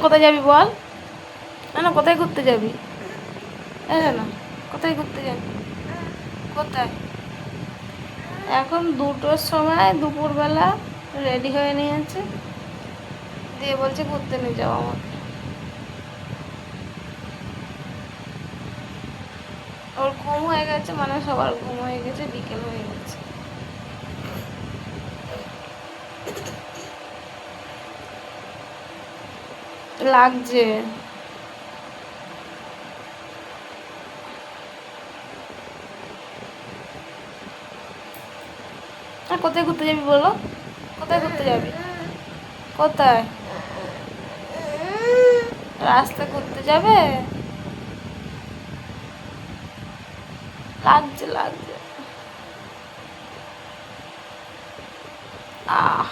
কোথায় যাবি বল? না কোথায় ঘুরতে যাবি? না কোথায় ঘুরতে যাবি? কোথায়? এখন 2টোর সময়, দুপুরবেলা রেডি হয়ে নিয়েছে, দিয়ে বলছে ঘুরতে নিয়ে যাও আমাকে। ওর ঘুম হয়ে গেছে, মানে সবার ঘুম হয়ে গেছে, বিকেল হয়ে গেছে। লাগছে। আর কোথায় ঘুরতে যাবি বলো? কোথায় ঘুরতে যাবি? কোথায়? রাস্তা ঘুরতে যাবে? লাগছে। আহ